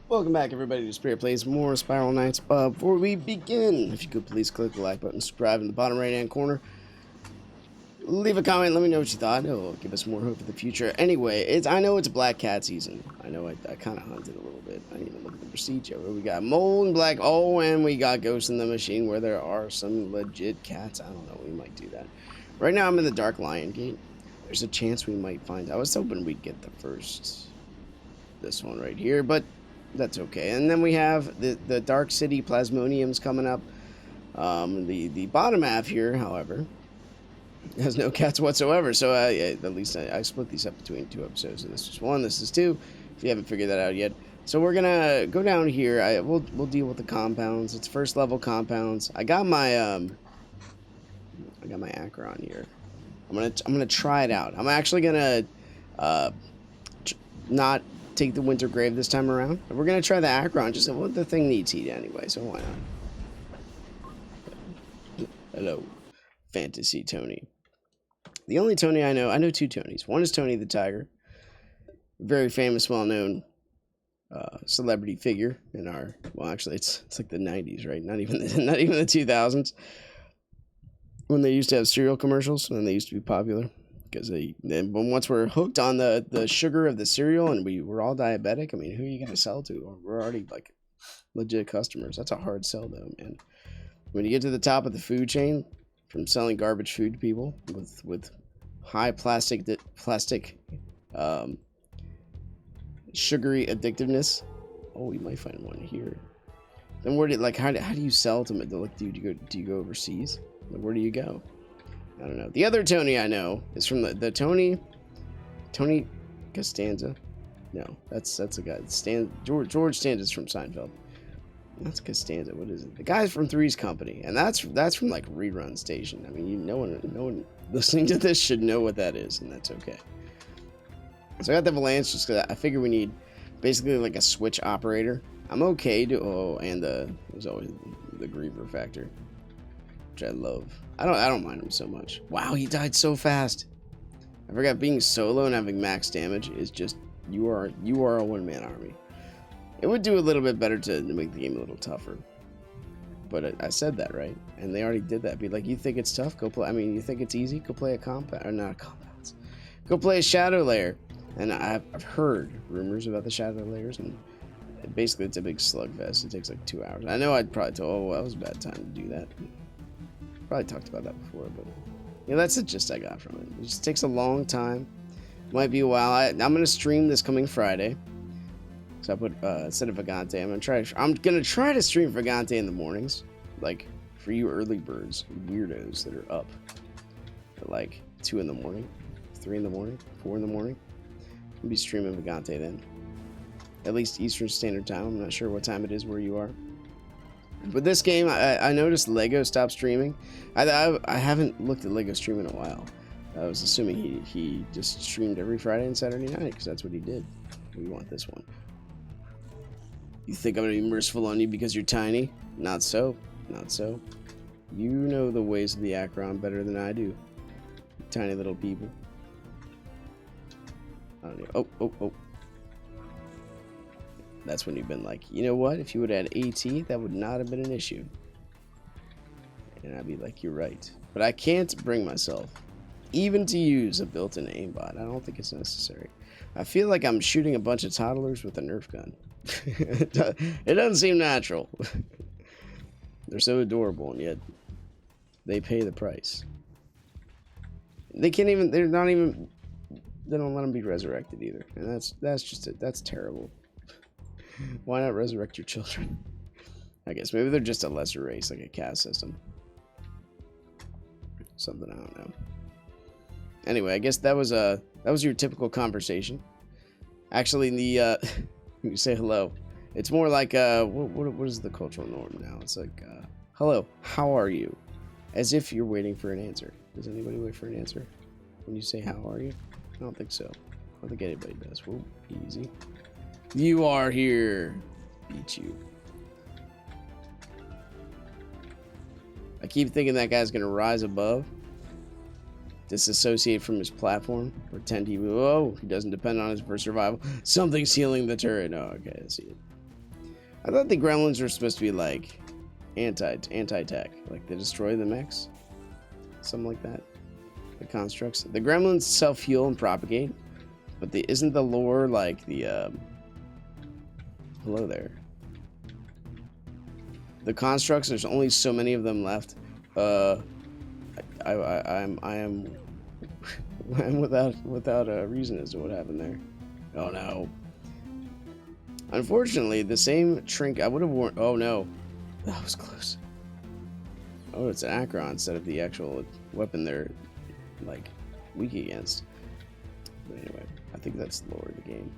Welcome back, everybody, to Spirit Plays more Spiral Knights. Before we begin, if you could please click the like button, subscribe in the bottom right-hand corner. Leave a comment, let me know what you thought. It'll give us more hope for the future. Anyway, I know it's black cat season. I know I kind of hunted a little bit. I didn't even look at the procedure. We got mole and black. Oh, and we got Ghost in the Machine, where there are some legit cats. I don't know, we might do that. Right now, I'm in the Dark Lion Gate. There's a chance we might find... I was hoping we'd get the first... this one right here, but... that's okay. And then we have the Dark City Plasmoniums coming up. The bottom half here, however, has no cats whatsoever. So at least I split these up between two episodes. And this is one, this is two, if you haven't figured that out yet. So we're gonna go down here. We'll deal with the compounds. It's first level compounds. I got my Acheron here. I'm gonna try it out. I'm actually gonna not take the Winter Grave this time around. We're gonna try the Acheron. Just well, the thing needs heat anyway, so why not? Hello, Fantasy Tony. The only Tony I know two Tonys. One is Tony the Tiger, very famous, well-known celebrity figure in our. Well, actually, it's like the '90s, right? Not even the 2000s, when they used to have cereal commercials and they used to be popular. Because once we're hooked on the sugar of the cereal and we're all diabetic, I mean, who are you going to sell to? We're already, like, legit customers. That's a hard sell, though, man. When you get to the top of the food chain, from selling garbage food to people with high plastic sugary addictiveness. Oh, you might find one here. Then how do you sell to them? Like, do you go overseas? Like, where do you go? I don't know. The other Tony I know is from the Tony Costanza. No, that's a guy. George Costanza's from Seinfeld. That's Costanza. What is it? The guy's from Three's Company, and that's from like Rerun Station. I mean, no one listening to this should know what that is, and that's okay. So I got the Valance just because I figure we need basically like a switch operator. I'm okay to and there's always the Griever factor, which I love. I don't mind him so much. Wow, he died so fast. I forgot being solo and having max damage is just you are a one-man army. It would do a little bit better to make the game a little tougher. But I said that, right? And they already did that. Be like, you think it's tough? Go play. I mean, you think it's easy? Go play a compound, or not a compounds. Go play a Shadow Lair. And I've heard rumors about the Shadow Lairs, and basically it's a big slugfest. It takes like 2 hours. I know I'd probably tell, oh, that was a bad time to do that. Probably talked about that before, but yeah, that's the gist I got from it. It just takes a long time. Might be a while. I'm gonna stream this coming Friday. So I put instead of Vagante, I'm gonna try to stream Vagante in the mornings, like for you early birds, weirdos that are up at like 2 in the morning, 3 in the morning, 4 in the morning. I'll be streaming Vagante then, at least Eastern Standard Time. I'm not sure what time it is where you are. But this game, I noticed Lego stopped streaming. I haven't looked at Lego stream in a while. I was assuming he just streamed every Friday and Saturday night, because that's what he did. We want this one. You think I'm going to be merciful on you because you're tiny? Not so. Not so. You know the ways of the Acheron better than I do. Tiny little people. I don't know. Oh. That's when you've been like, you know what? If you would add AT, that would not have been an issue. And I'd be like, you're right. But I can't bring myself even to use a built-in aimbot. I don't think it's necessary. I feel like I'm shooting a bunch of toddlers with a Nerf gun. It doesn't seem natural. They're so adorable, and yet they pay the price. They can't even, they don't let them be resurrected either. And that's terrible. Why not resurrect your children? I guess maybe they're just a lesser race, like a caste system. Something I don't know. Anyway, I guess that was your typical conversation. Actually, you say hello. It's more like what is the cultural norm now? It's like hello, how are you? As if you're waiting for an answer. Does anybody wait for an answer when you say how are you? I don't think so. I don't think anybody does. Whoa, easy. You are here. Beat you. I keep thinking that guy's gonna rise above, disassociate from his platform, pretend he doesn't depend on us for survival. Something's healing the turret. Oh, okay, I see it. I thought the gremlins were supposed to be like anti-tech, like they destroy the mechs, something like that. The constructs. The gremlins self-heal and propagate, but isn't the lore like the hello there. The constructs, there's only so many of them left. I am without a reason as to what happened there. Oh no. Unfortunately, the same trinket I would have worn. Oh no, that was close. Oh, it's an Akron instead of the actual weapon they're like weak against. But anyway, I think that's the lore of the game.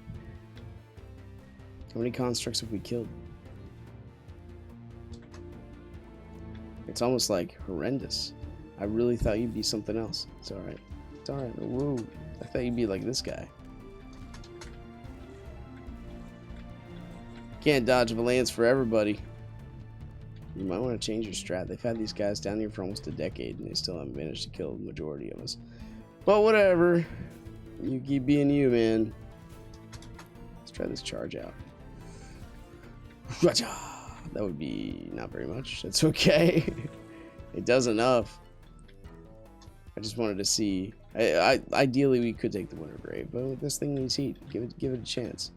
How many constructs have we killed? It's almost like horrendous. I really thought you'd be something else. It's alright. It's alright. Whoa. I thought you'd be like this guy. Can't dodge Valance forever, buddy. You might want to change your strat. They've had these guys down here for almost a decade, and they still haven't managed to kill the majority of us. But whatever. You keep being you, man. Let's try this charge out. That would be not very much. It's okay. It does enough. I just wanted to see. Ideally, we could take the Winter Grave, but this thing needs heat. Give it a chance.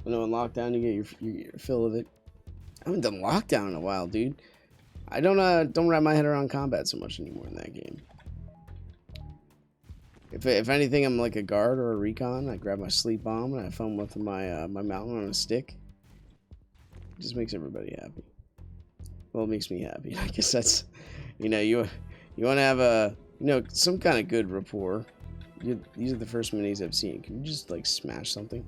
I know in lockdown you get your fill of it. I haven't done lockdown in a while, dude. I don't wrap my head around combat so much anymore in that game. If anything, I'm like a guard or a recon. I grab my sleep bomb and I have fun with my my mountain on a stick. It just makes everybody happy. Well, it makes me happy. I guess that's, you know, you want to have a, some kind of good rapport. These are the first minis I've seen. Can you just like smash something?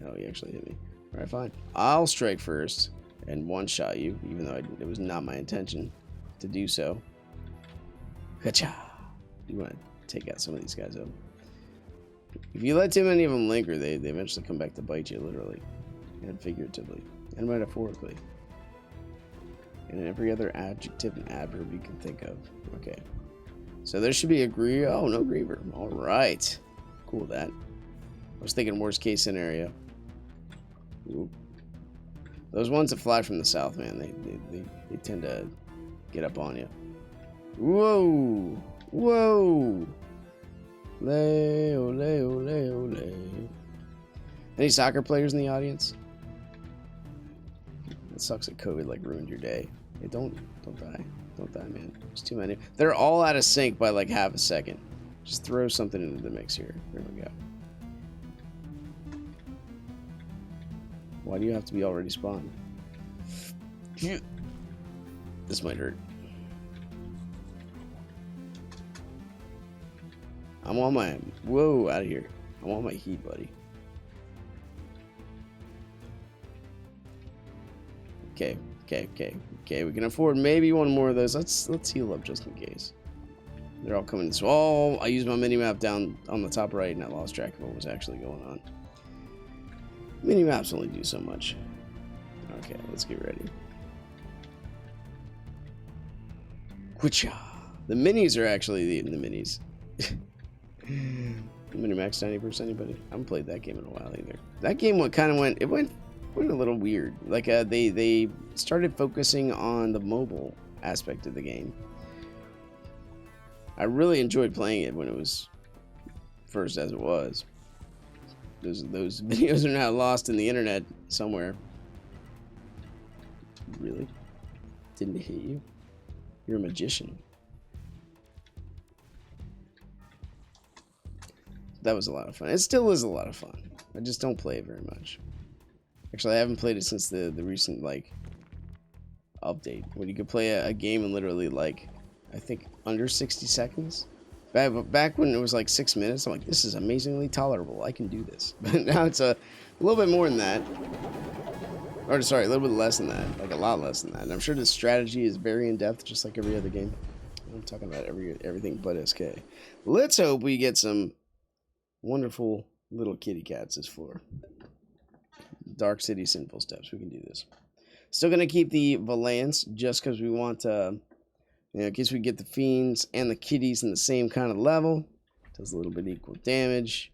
Oh, he actually hit me. All right, fine. I'll strike first and one-shot you, even though it was not my intention to do so. Gotcha. You want to take out some of these guys up. If you let too many of them linger, they eventually come back to bite you, literally and figuratively and metaphorically, and every other adjective and adverb you can think of. Okay, so there should be a griever. Oh, no griever. All right, cool with that. I was thinking worst case scenario. Ooh. Those ones that fly from the south, man, they tend to get up on you. Whoa, whoa. Ole, ole, ole, ole. Any soccer players in the audience? It sucks that COVID like ruined your day. Hey, don't die. Don't die, man. There's too many. They're all out of sync by like half a second. Just throw something into the mix here. There we go. Why do you have to be already spawned? This might hurt. I'm on my... Whoa, out of here. I want my heat, buddy. Okay. We can afford maybe one more of those. Let's heal up just in case. They're all coming. So, oh, I used my mini-map down on the top right, and I lost track of what was actually going on. Mini-maps only do so much. Okay, let's get ready. The minis are actually the minis. Minimax 90%, anybody? I haven't played that game in a while either. That game went a little weird. Like they started focusing on the mobile aspect of the game. I really enjoyed playing it when it was first as it was. Those videos are now lost in the internet somewhere. Really? Didn't hit you? You're a magician. That was a lot of fun. It still is a lot of fun. I just don't play it very much. Actually, I haven't played it since the recent, like, update. When you could play a game in literally, like, I think under 60 seconds. Back when it was, like, 6 minutes, I'm like, this is amazingly tolerable. I can do this. But now it's a little bit more than that. Or, sorry, a little bit less than that. Like, a lot less than that. And I'm sure the strategy is very in-depth, just like every other game. I'm talking about everything but SK. Let's hope we get some wonderful little kitty cats this floor. Dark City Sinful Steps. We can do this. Still going to keep the Valance just because we want, in case we get the Fiends and the Kitties in the same kind of level. Does a little bit equal damage.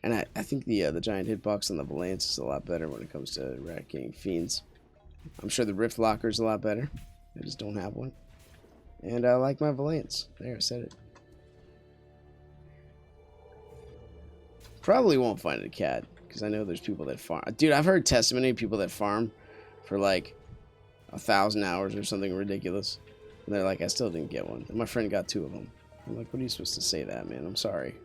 And I think the giant hitbox on the Valance is a lot better when it comes to eradicating fiends. I'm sure the Rift Locker is a lot better. I just don't have one. And I like my Valance. There, I said it. Probably won't find a cat, because I know there's people that farm. Dude, I've heard testimony of people that farm for like 1,000 hours or something ridiculous. And they're like, I still didn't get one. And my friend got 2 of them. I'm like, what are you supposed to say that, man? I'm sorry.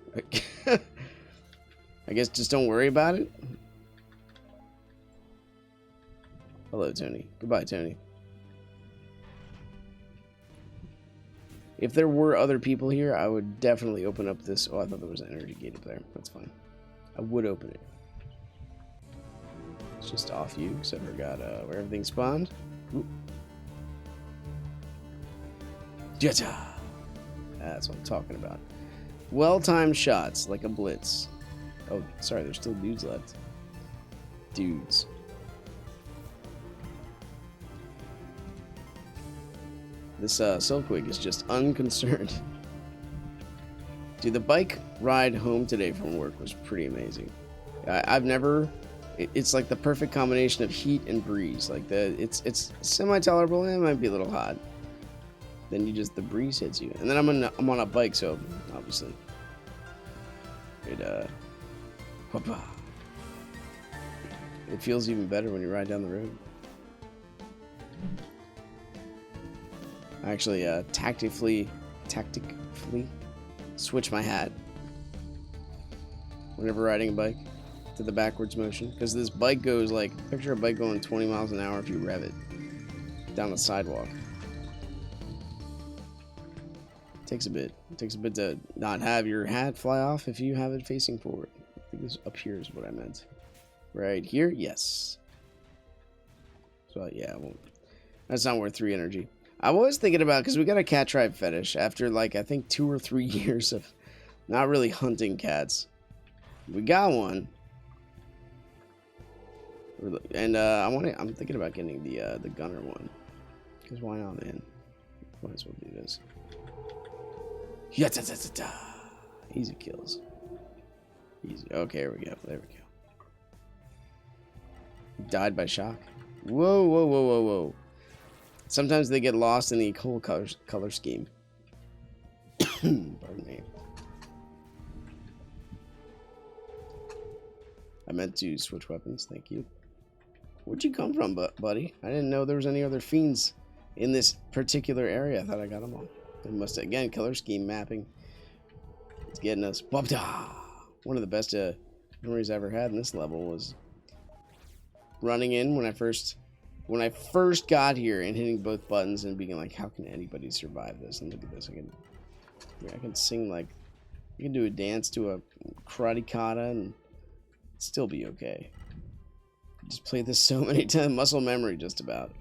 I guess just don't worry about it. Hello, Tony. Goodbye, Tony. If there were other people here, I would definitely open up this. Oh, I thought there was an energy gate up there. That's fine. I would open it. It's just off you, because I forgot where everything spawned. Jetta! That's what I'm talking about. Well-timed shots, like a blitz. Oh, sorry, there's still dudes left. Dudes. This Silkwig is just unconcerned. Dude, the bike ride home today from work was pretty amazing. I've never... It's like the perfect combination of heat and breeze. Like, it's semi-tolerable, and it might be a little hot. Then the breeze hits you. And then I'm on a bike, so, obviously. It feels even better when you ride down the road. I actually tactically switch my hat whenever riding a bike to the backwards motion, because this bike goes like, picture a bike going 20 miles an hour if you rev it down the sidewalk. It takes a bit to not have your hat fly off if you have it facing forward. I think this up here is what I meant. Right here, yes. So yeah, that's not worth 3 energy. I was thinking about, because we got a cat tribe fetish after like I think 2 or 3 years of not really hunting cats. We got one, and I'm thinking about getting the gunner one, because why not, man? Might as well do this. Easy kills. Easy. Okay, here we go. There we go. Died by shock. Whoa, whoa, whoa, whoa, whoa. Sometimes they get lost in the whole color scheme. Pardon me. I meant to switch weapons. Thank you. Where'd you come from, buddy? I didn't know there was any other fiends in this particular area. I thought I got them all. It must, again, color scheme mapping. It's getting us. One of the best memories I ever had in this level was running in when I first got here and hitting both buttons and being like, how can anybody survive this? And look at this. I can sing like, I can do a dance to a karate kata and still be okay. Just played this so many times. Muscle memory, just about.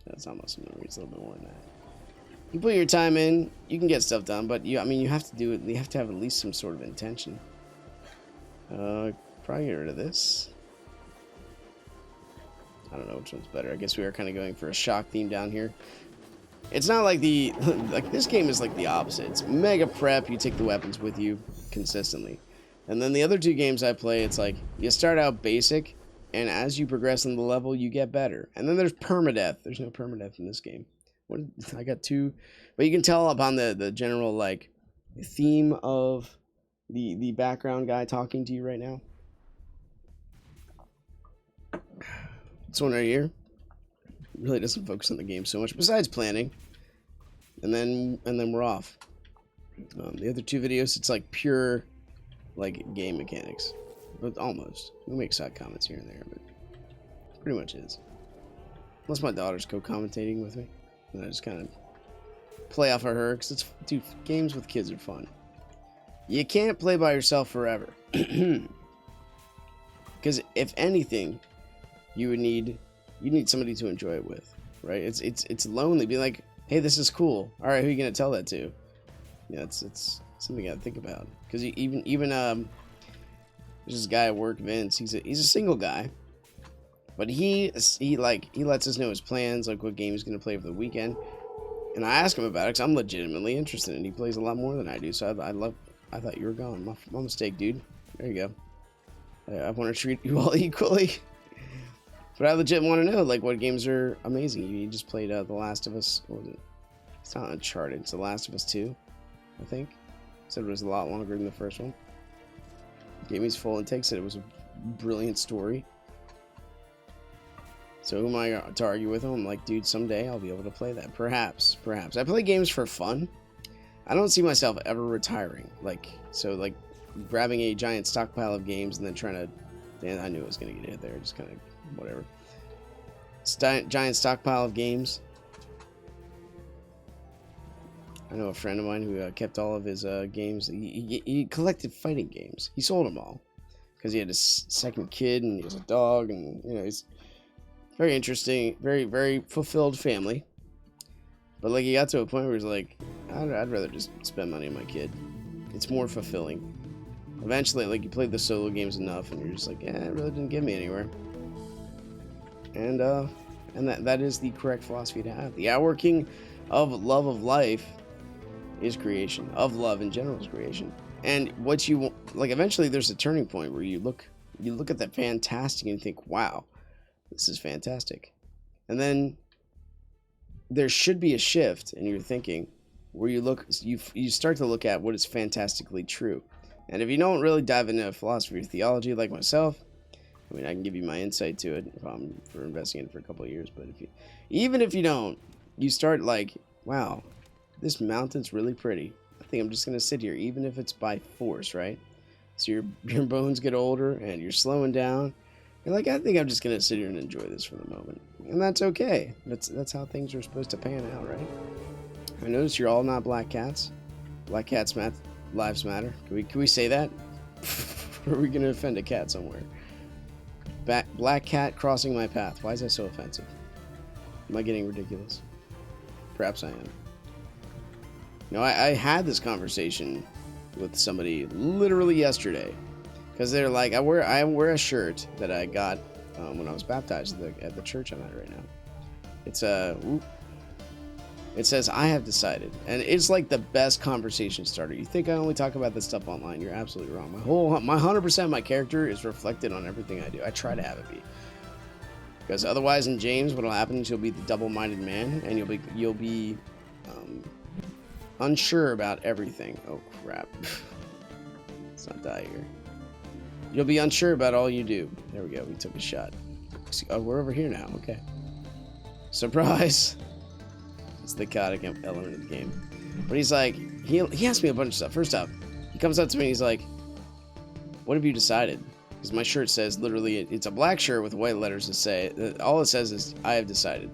That's not muscle memory. It's a little bit more than that. You put your time in, you can get stuff done, but you have to do it. You have to have at least some sort of intention. Probably get rid of this. I don't know which one's better. I guess we are kind of going for a shock theme down here. It's not like like this game is like the opposite. It's mega prep. You take the weapons with you consistently. And then the other 2 games I play, it's like you start out basic, and as you progress in the level, you get better. And then there's permadeath. There's no permadeath in this game. I got 2, but you can tell upon the general like theme of the background guy talking to you right now. This one right here really doesn't focus on the game so much, besides planning, and then we're off. The other 2 videos, it's like pure like game mechanics, but almost. We make side comments here and there, but pretty much is. Unless my daughter's co-commentating with me, and I just kind of play off of her, because dude, games with kids are fun. You can't play by yourself forever, because if anything, you need somebody to enjoy it with, right? It's lonely. Be like, hey, this is cool. All right, who are you gonna tell that to? Yeah, it's something I gotta think about. Because even there's this guy at work, Vince. He's a single guy, but he lets us know his plans, like what game he's gonna play for the weekend. And I ask him about it because I'm legitimately interested, and he plays a lot more than I do. So I thought you were gone. My mistake, dude. There you go. I want to treat you all equally. But I legit want to know, like, what games are amazing. You just played The Last of Us. What was it? It's not Uncharted. It's The Last of Us 2, I think. Said it was a lot longer than the first one. Gave me his full intake. Said it was a brilliant story. So who am I to argue with him? I'm like, dude, someday I'll be able to play that. Perhaps. I play games for fun. I don't see myself ever retiring. Like, grabbing a giant stockpile of games and then trying to... Dan, I knew I was going to get hit there. Just kind of, whatever. Giant stockpile of games. I know a friend of mine who kept all of his games. He collected fighting games. He sold them all. Because he had a second kid and he has a dog. And, you know, he's very interesting. Very, very fulfilled family. But, like, he got to a point where he's like, I'd rather just spend money on my kid. It's more fulfilling. Eventually, like, you played the solo games enough, and you're just like, yeah, it really didn't get me anywhere. And that is the correct philosophy to have. The outworking of love of life is creation. Of love in general is creation. And what you, like, eventually there's a turning point where you look at that fantastic and you think, wow, this is fantastic. And then there should be a shift in your thinking where you start to look at what is fantastically true. And if you don't really dive into philosophy or theology like myself, I mean, I can give you my insight to it for investing in it for a couple of years. But even if you don't, you start like, wow, this mountain's really pretty. I think I'm just going to sit here, even if it's by force, right? So your bones get older and you're slowing down. You're like, I think I'm just going to sit here and enjoy this for the moment. And that's okay. That's how things are supposed to pan out, right? I notice you're all not black cats. Black cats lives matter. Can we say that? Or are we going to offend a cat somewhere? Black cat crossing my path. Why is that so offensive? Am I getting ridiculous? Perhaps I am. No, I had this conversation with somebody literally yesterday. Because they're like, I wear a shirt that I got when I was baptized at the church I'm at right now. It says, I have decided. And it's like the best conversation starter. You think I only talk about this stuff online? You're absolutely wrong. My 100% of my character is reflected on everything I do. I try to have it be. Because otherwise in James, what will happen is you'll be the double-minded man, and you'll be unsure about everything. Oh, crap. Let's not die here. You'll be unsure about all you do. There we go. We took a shot. Oh, we're over here now. Okay. Surprise. It's the chaotic element of the game. But he's like, he asked me a bunch of stuff. First up, he comes up to me and he's like, what have you decided? Because my shirt says, literally, it's a black shirt with white letters that say, all it says is, I have decided.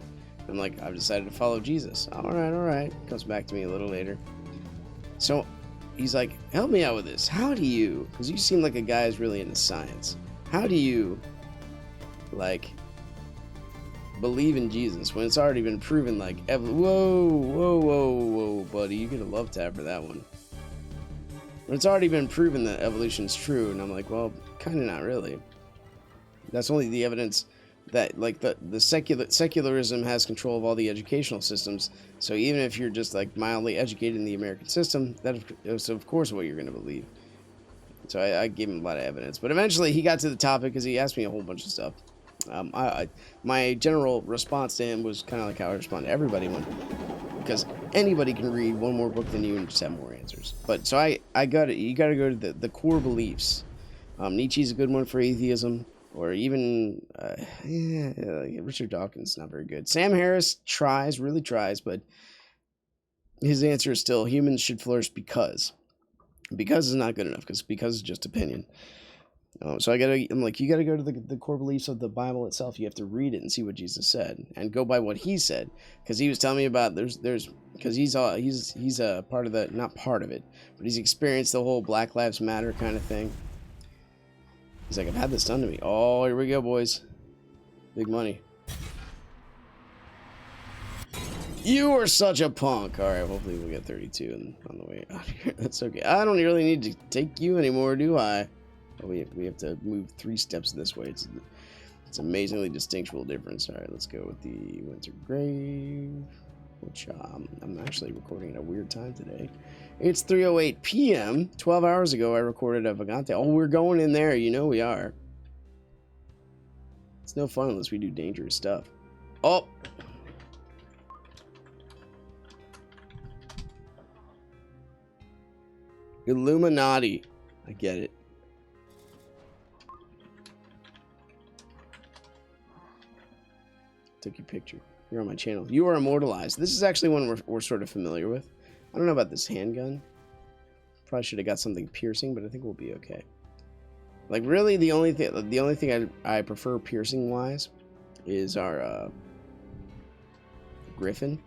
I'm like, I've decided to follow Jesus. All right. Comes back to me a little later. So he's like, help me out with this. How do you, because you seem like a guy who's really into science. How do you, like, believe in Jesus when it's already been proven, like, whoa, buddy, you're gonna love tab for that one. When it's already been proven that evolution's true, and I'm like, well, kind of not really. That's only the evidence that, like, the secularism has control of all the educational systems. So even if you're just, like, mildly educated in the American system, that is of course what you're gonna believe. So I gave him a lot of evidence, but eventually he got to the topic because he asked me a whole bunch of stuff. My general response to him was kind of like how I respond to everybody, because anybody can read one more book than you and just have more answers. But so you got to go to the core beliefs. Nietzsche's a good one for atheism, or even Richard Dawkins, not very good. Sam Harris really tries, but his answer is still humans should flourish because is not good enough, because is just opinion. So I'm like, you gotta go to the core beliefs of the Bible itself. You have to read it and see what Jesus said, and go by what he said, because he was telling me about because he's a part of the, not part of it, but he's experienced the whole Black Lives Matter kind of thing. He's like, I've had this done to me. Oh, here we go, boys. Big money. You are such a punk. All right, hopefully we'll get 32 on the way out here. That's okay. I don't really need to take you anymore, do I? We have to move 3 steps this way. It's amazingly distinguishable difference. All right, let's go with the Winter Grave. which I'm actually recording at a weird time today. It's 3:08 p.m. 12 hours ago, I recorded a Vagante. Oh, we're going in there. You know we are. It's no fun unless we do dangerous stuff. Oh! Illuminati. I get it. Took your picture. You're on my channel. You are immortalized. This is actually one we're sort of familiar with. I don't know about this handgun. Probably should have got something piercing, but I think we'll be okay. Like really, the only thing I prefer piercing wise is our Griffin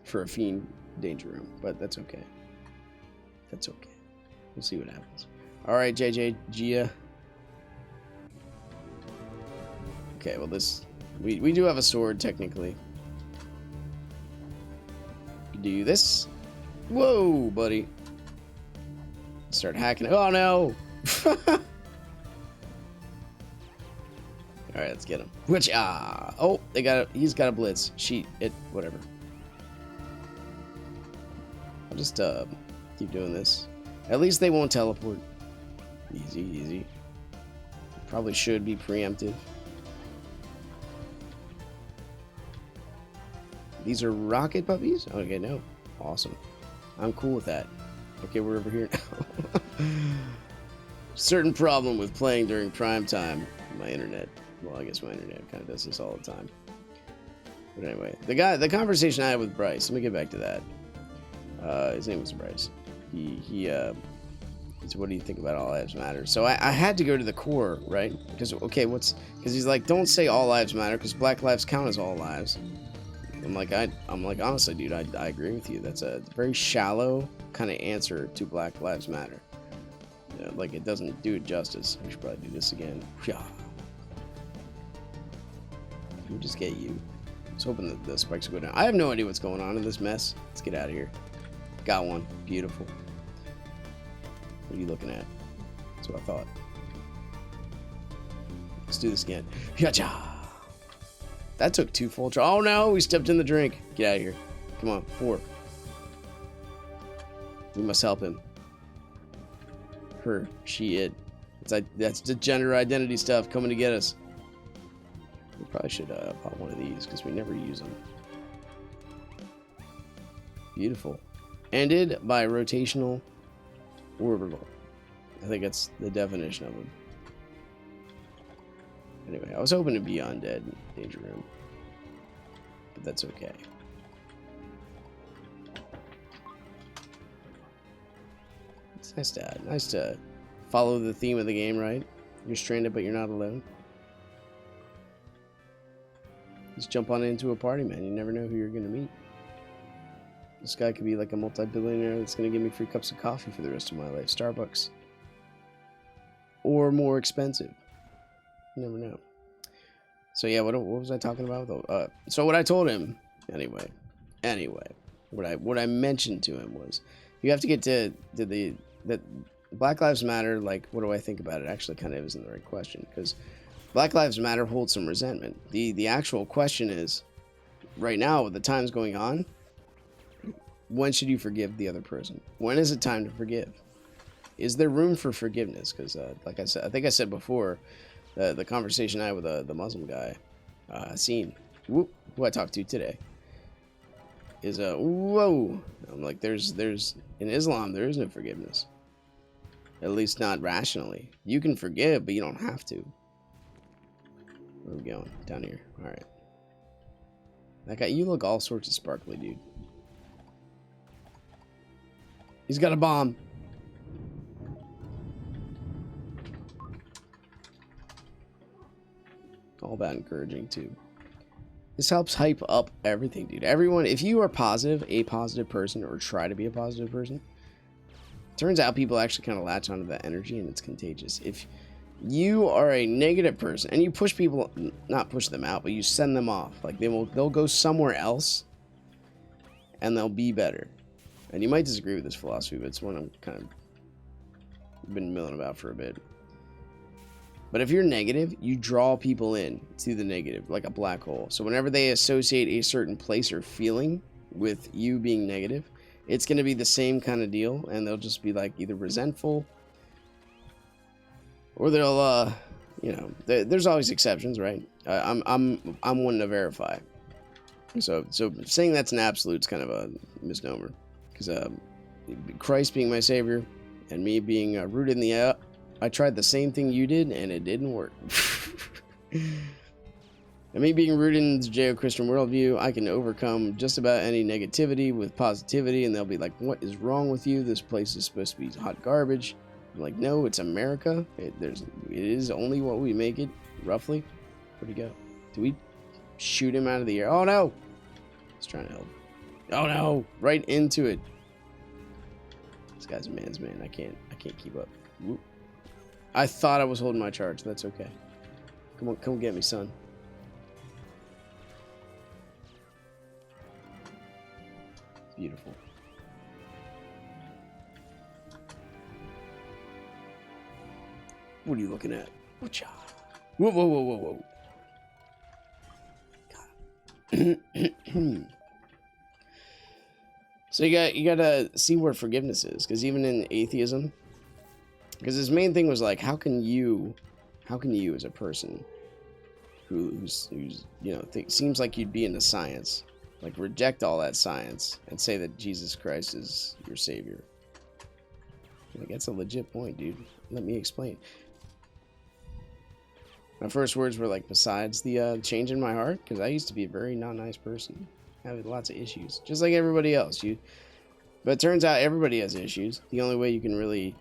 for a fiend danger room, but that's okay. That's okay. We'll see what happens. All right, JJ Gia. Okay, well this we do have a sword technically. Do this. Whoa, buddy. Start hacking. Oh no. All right, let's get him. Which oh, they got it. He's got a blitz. Whatever. I'll just keep doing this. At least they won't teleport. Easy, easy. Probably should be preemptive. These are rocket puppies? Okay, no. Awesome. I'm cool with that. Okay, we're over here now. Certain problem with playing during prime time. My internet. Well, I guess my internet kind of does this all the time. But anyway, the conversation I had with Bryce. Let me get back to that. His name was Bryce. He said, what do you think about All Lives Matter? So I had to go to the core, right? Because because he's like, don't say all lives matter because Black lives count as all lives. I'm like, honestly, dude, I agree with you. That's a very shallow kind of answer to Black Lives Matter. You know, like, it doesn't do it justice. We should probably do this again. Yeah. We'll just get you. Let's hoping that the spikes will go down. I have no idea what's going on in this mess. Let's get out of here. Got one. Beautiful. What are you looking at? That's what I thought. Let's do this again. Yacha! That took 2 full tries. Oh no, we stepped in the drink. Get out of here. Come on, 4. We must help him. Her, she, it. That's the gender identity stuff coming to get us. We probably should pop one of these because we never use them. Beautiful. Ended by rotational orbital. I think that's the definition of them. Anyway, I was hoping to be undead danger room, but that's okay. It's nice to follow the theme of the game, right? You're stranded, but you're not alone. Just jump on into a party, man. You never know who you're gonna meet. This guy could be like a multi-billionaire that's gonna give me free cups of coffee for the rest of my life. Starbucks. Or more expensive. You never know. So yeah, what was I talking about though? So what I told him, anyway, what I mentioned to him was, you have to get to that Black Lives Matter. Like, what do I think about it? Actually, kind of isn't the right question, because Black Lives Matter holds some resentment. The actual question is, right now with the times going on, when should you forgive the other person? When is it time to forgive? Is there room for forgiveness? Because like I said, I think I said before. The conversation I had with the Muslim guy, Haseen, who I talked to today, is whoa. I'm like, there's in Islam there is no forgiveness. At least not rationally. You can forgive, but you don't have to. Where are we going? Down here. All right. That guy, you look all sorts of sparkly, dude. He's got a bomb. All that encouraging too. This helps hype up everything, dude. Everyone, if you are a positive person, or try to be a positive person, turns out people actually kind of latch onto that energy, and it's contagious. If you are a negative person and you push people, not push them out, but you send them off, like they'll go somewhere else and they'll be better. And you might disagree with this philosophy, but it's one I'm kind of been milling about for a bit. But if you're negative, you draw people in to the negative, like a black hole. So whenever they associate a certain place or feeling with you being negative, it's going to be the same kind of deal, and they'll just be like either resentful, or they'll, you know, there's always exceptions, right? I'm one to verify. So saying that's an absolute is kind of a misnomer, because Christ being my savior and me being rooted in the I tried the same thing you did and it didn't work. And me being rooted in the Judeo-Christian worldview, I can overcome just about any negativity with positivity, and they'll be like, what is wrong with you? This place is supposed to be hot garbage. I'm like, no, it's America. It is only what we make it, roughly. Where'd he go? Do we shoot him out of the air? Oh no! He's trying to help. Oh no! Right into it. This guy's a man's man. I can't keep up. Whoop. I thought I was holding my charge. That's okay. Come on, come get me, son. Beautiful. What are you looking at? Whatcha? Whoa, whoa, whoa, whoa, whoa. So you gotta see where forgiveness is, because even in atheism, because his main thing was like, how can you as a person who's you know seems like you'd be into science, like reject all that science and say that Jesus Christ is your savior? Like, that's a legit point, dude. Let me explain. My first words were like, besides the change in my heart, because I used to be a very not nice person. I had lots of issues, just like everybody else. But it turns out everybody has issues. The only way you can really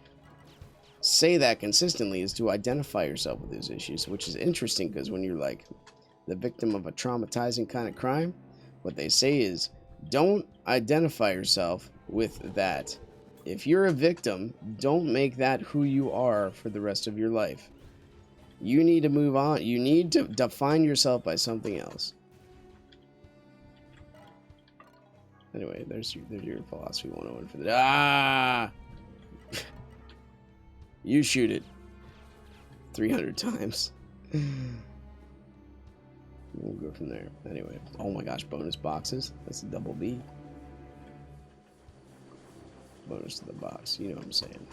say that consistently is to identify yourself with those issues, which is interesting, because when you're like the victim of a traumatizing kind of crime, what they say is, don't identify yourself with that. If you're a victim, don't make that who you are for the rest of your life. You need to move on. You need to define yourself by something else. Anyway, there's your philosophy 101 for the day. Ah! You shoot it 300 times. We'll go from there. Anyway, oh my gosh, bonus boxes. That's a double B. Bonus to the box. You know what I'm saying.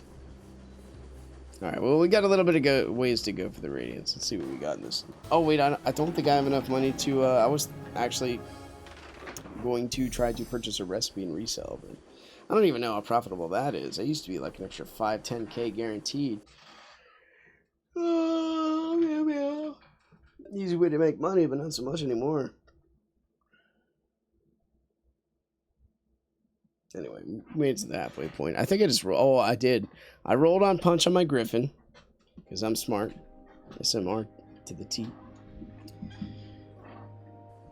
Alright, well, we got a little bit of ways to go for the radiance. Let's see what we got in this. Oh, wait, I don't think I have enough money to... I was actually going to try to purchase a recipe and resell, but I don't even know how profitable that is. I used to be like an extra 5-10K guaranteed. Oh, yeah. Easy way to make money, but not so much anymore. Anyway, we made it to the halfway point. I think I just rolled. Oh, I did. I rolled on punch on my Griffin, because I'm smart. SMR to the T.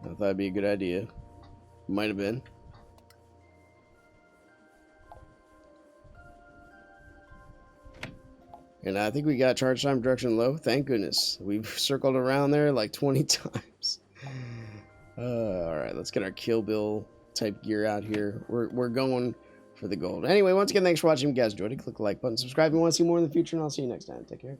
I thought that'd be a good idea. Might have been. And I think we got charge time direction low. Thank goodness. We've circled around there like 20 times. Alright, let's get our Kill Bill type gear out here. We're going for the gold. Anyway, once again, thanks for watching. If you guys enjoyed it, click the like button, subscribe if you want to see more in the future, and I'll see you next time. Take care.